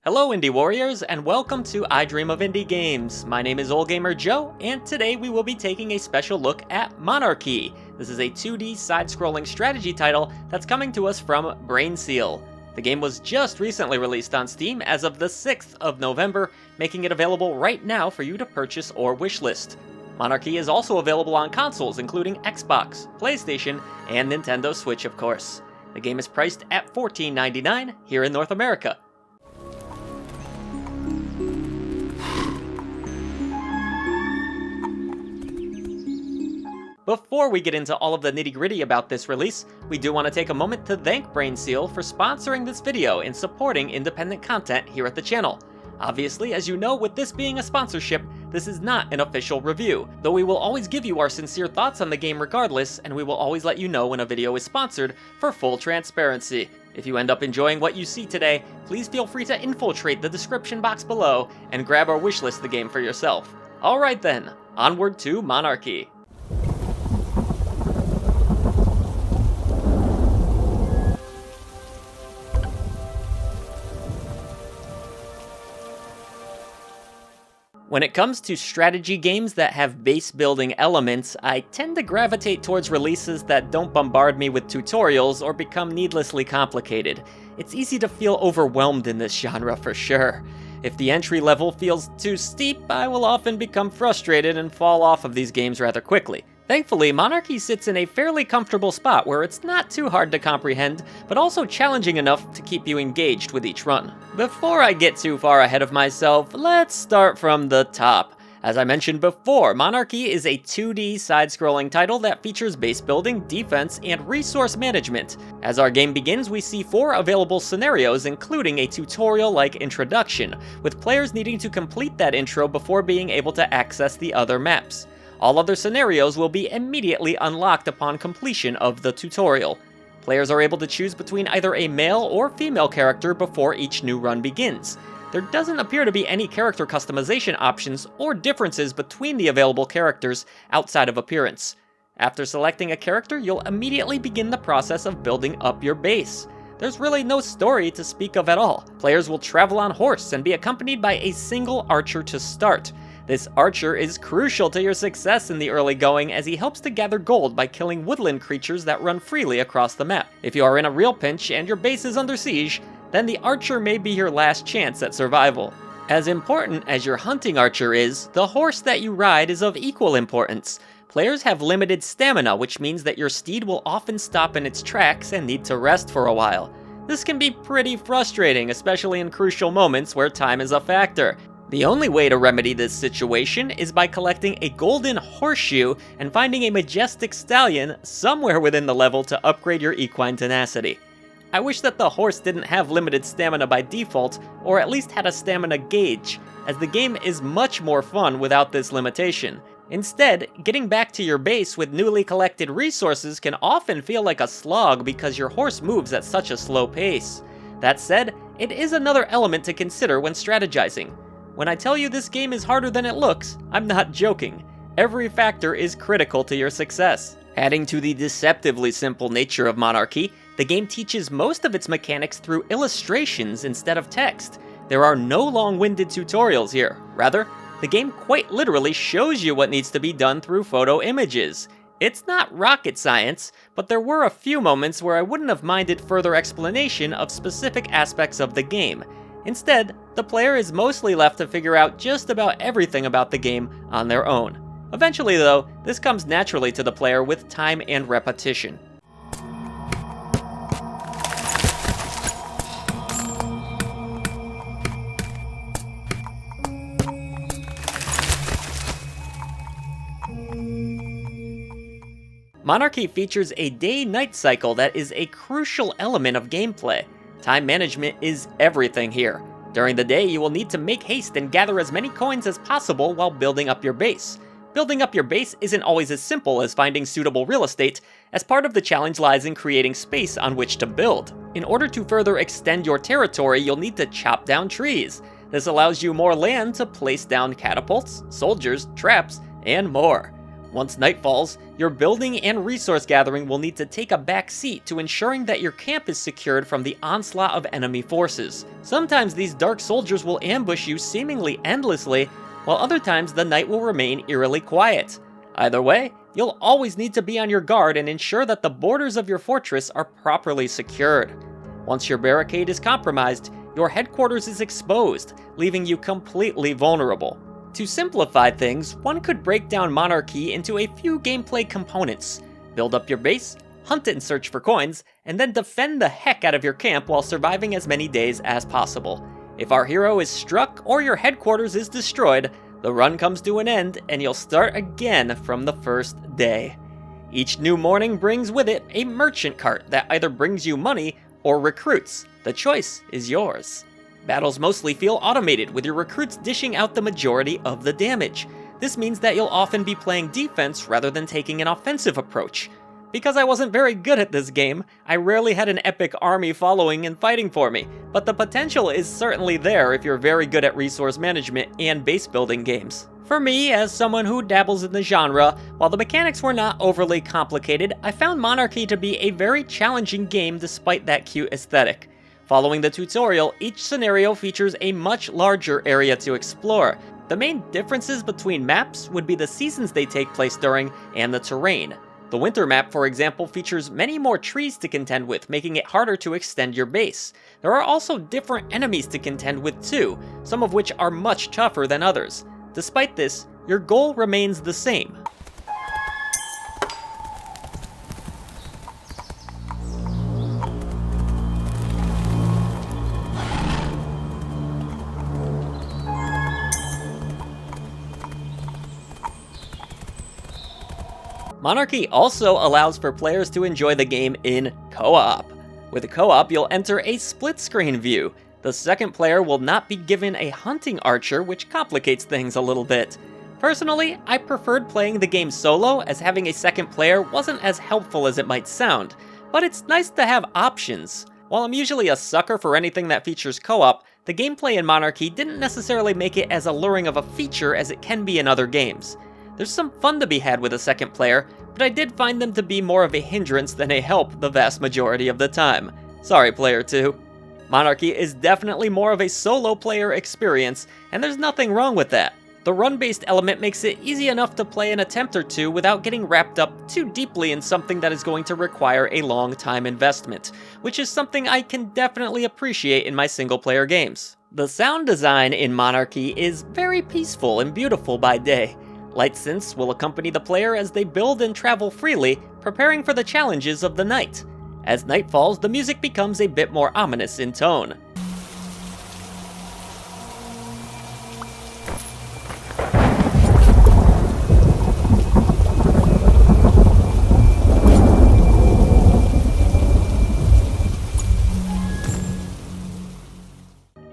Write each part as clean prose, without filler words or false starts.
Hello Indie Warriors, and welcome to I Dream of Indie Games. My name is OldGamer Joe, and today we will be taking a special look at Monarchy. This is a 2D side-scrolling strategy title that's coming to us from BrainSeal. The game was just recently released on Steam as of the 6th of November, making it available right now for you to purchase or wishlist. Monarchy is also available on consoles including Xbox, PlayStation, and Nintendo Switch of course. The game is priced at $14.99 here in North America. Before we get into all of the nitty-gritty about this release, we do want to take a moment to thank BrainSeal for sponsoring this video and supporting independent content here at the channel. Obviously, as you know, with this being a sponsorship, this is not an official review, though we will always give you our sincere thoughts on the game regardless, and we will always let you know when a video is sponsored for full transparency. If you end up enjoying what you see today, please feel free to infiltrate the description box below and grab or wishlist the game for yourself. Alright then, onward to Monarchy. When it comes to strategy games that have base-building elements, I tend to gravitate towards releases that don't bombard me with tutorials or become needlessly complicated. It's easy to feel overwhelmed in this genre for sure. If the entry level feels too steep, I will often become frustrated and fall off of these games rather quickly. Thankfully, Monarchy sits in a fairly comfortable spot where it's not too hard to comprehend, but also challenging enough to keep you engaged with each run. Before I get too far ahead of myself, let's start from the top. As I mentioned before, Monarchy is a 2D side-scrolling title that features base building, defense, and resource management. As our game begins, we see 4 available scenarios, including a tutorial-like introduction, with players needing to complete that intro before being able to access the other maps. All other scenarios will be immediately unlocked upon completion of the tutorial. Players are able to choose between either a male or female character before each new run begins. There doesn't appear to be any character customization options or differences between the available characters outside of appearance. After selecting a character, you'll immediately begin the process of building up your base. There's really no story to speak of at all. Players will travel on horse and be accompanied by a single archer to start. This archer is crucial to your success in the early going as he helps to gather gold by killing woodland creatures that run freely across the map. If you are in a real pinch and your base is under siege, then the archer may be your last chance at survival. As important as your hunting archer is, the horse that you ride is of equal importance. Players have limited stamina, which means that your steed will often stop in its tracks and need to rest for a while. This can be pretty frustrating, especially in crucial moments where time is a factor. The only way to remedy this situation is by collecting a golden horseshoe and finding a majestic stallion somewhere within the level to upgrade your equine tenacity. I wish that the horse didn't have limited stamina by default, or at least had a stamina gauge, as the game is much more fun without this limitation. Instead, getting back to your base with newly collected resources can often feel like a slog because your horse moves at such a slow pace. That said, it is another element to consider when strategizing. When I tell you this game is harder than it looks, I'm not joking. Every factor is critical to your success. Adding to the deceptively simple nature of Monarchy, the game teaches most of its mechanics through illustrations instead of text. There are no long-winded tutorials here. Rather, the game quite literally shows you what needs to be done through photo images. It's not rocket science, but there were a few moments where I wouldn't have minded further explanation of specific aspects of the game. Instead, the player is mostly left to figure out just about everything about the game on their own. Eventually though, this comes naturally to the player with time and repetition. Monarchy features a day-night cycle that is a crucial element of gameplay. Time management is everything here. During the day, you will need to make haste and gather as many coins as possible while building up your base. Building up your base isn't always as simple as finding suitable real estate, as part of the challenge lies in creating space on which to build. In order to further extend your territory, you'll need to chop down trees. This allows you more land to place down catapults, soldiers, traps, and more. Once night falls, your building and resource gathering will need to take a back seat to ensuring that your camp is secured from the onslaught of enemy forces. Sometimes these dark soldiers will ambush you seemingly endlessly, while other times the night will remain eerily quiet. Either way, you'll always need to be on your guard and ensure that the borders of your fortress are properly secured. Once your barricade is compromised, your headquarters is exposed, leaving you completely vulnerable. To simplify things, one could break down Monarchy into a few gameplay components. Build up your base, hunt and search for coins, and then defend the heck out of your camp while surviving as many days as possible. If our hero is struck or your headquarters is destroyed, the run comes to an end and you'll start again from the first day. Each new morning brings with it a merchant cart that either brings you money or recruits. The choice is yours. Battles mostly feel automated, with your recruits dishing out the majority of the damage. This means that you'll often be playing defense rather than taking an offensive approach. Because I wasn't very good at this game, I rarely had an epic army following and fighting for me, but the potential is certainly there if you're very good at resource management and base building games. For me, as someone who dabbles in the genre, while the mechanics were not overly complicated, I found Monarchy to be a very challenging game despite that cute aesthetic. Following the tutorial, each scenario features a much larger area to explore. The main differences between maps would be the seasons they take place during and the terrain. The winter map, for example, features many more trees to contend with, making it harder to extend your base. There are also different enemies to contend with too, some of which are much tougher than others. Despite this, your goal remains the same. Monarchy also allows for players to enjoy the game in co-op. With a co-op, you'll enter a split-screen view. The second player will not be given a hunting archer, which complicates things a little bit. Personally, I preferred playing the game solo, as having a second player wasn't as helpful as it might sound, but it's nice to have options. While I'm usually a sucker for anything that features co-op, the gameplay in Monarchy didn't necessarily make it as alluring of a feature as it can be in other games. There's some fun to be had with a second player, but I did find them to be more of a hindrance than a help the vast majority of the time. Sorry, player 2. Monarchy is definitely more of a solo player experience, and there's nothing wrong with that. The run-based element makes it easy enough to play an attempt or two without getting wrapped up too deeply in something that is going to require a long time investment, which is something I can definitely appreciate in my single-player games. The sound design in Monarchy is very peaceful and beautiful by day. Light synths will accompany the player as they build and travel freely, preparing for the challenges of the night. As night falls, the music becomes a bit more ominous in tone.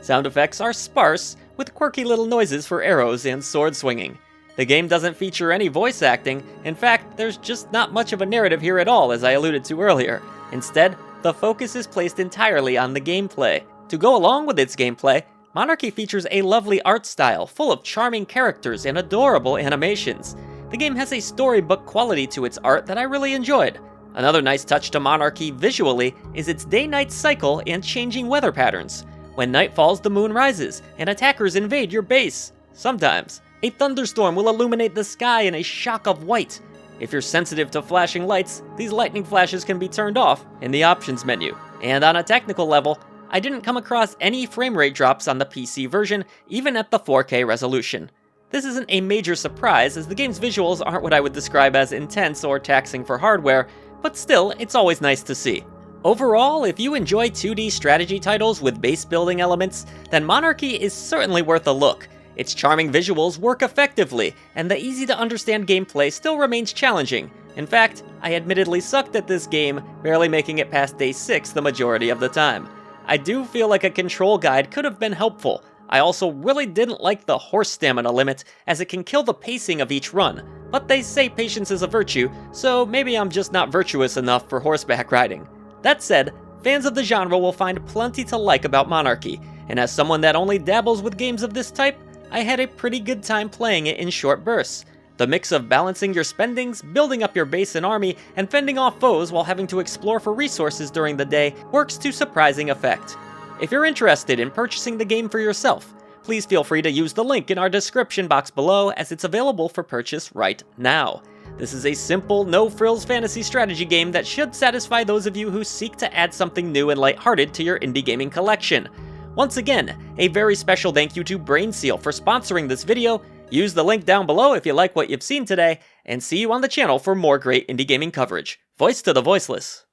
Sound effects are sparse, with quirky little noises for arrows and sword swinging. The game doesn't feature any voice acting. In fact, there's just not much of a narrative here at all, as I alluded to earlier. Instead, the focus is placed entirely on the gameplay. To go along with its gameplay, Monarchy features a lovely art style full of charming characters and adorable animations. The game has a storybook quality to its art that I really enjoyed. Another nice touch to Monarchy visually is its day-night cycle and changing weather patterns. When night falls, the moon rises, and attackers invade your base. Sometimes a thunderstorm will illuminate the sky in a shock of white. If you're sensitive to flashing lights, these lightning flashes can be turned off in the options menu. And on a technical level, I didn't come across any frame rate drops on the PC version, even at the 4K resolution. This isn't a major surprise, as the game's visuals aren't what I would describe as intense or taxing for hardware, but still, it's always nice to see. Overall, if you enjoy 2D strategy titles with base building elements, then Monarchy is certainly worth a look. Its charming visuals work effectively, and the easy-to-understand gameplay still remains challenging. In fact, I admittedly sucked at this game, barely making it past day 6 the majority of the time. I do feel like a control guide could have been helpful. I also really didn't like the horse stamina limit, as it can kill the pacing of each run. But they say patience is a virtue, so maybe I'm just not virtuous enough for horseback riding. That said, fans of the genre will find plenty to like about Monarchy, and as someone that only dabbles with games of this type, I had a pretty good time playing it in short bursts. The mix of balancing your spendings, building up your base and army, and fending off foes while having to explore for resources during the day works to surprising effect. If you're interested in purchasing the game for yourself, please feel free to use the link in our description box below, as it's available for purchase right now. This is a simple, no-frills fantasy strategy game that should satisfy those of you who seek to add something new and lighthearted to your indie gaming collection. Once again, a very special thank you to BrainSeal for sponsoring this video. Use the link down below if you like what you've seen today, and see you on the channel for more great indie gaming coverage. Voice to the voiceless.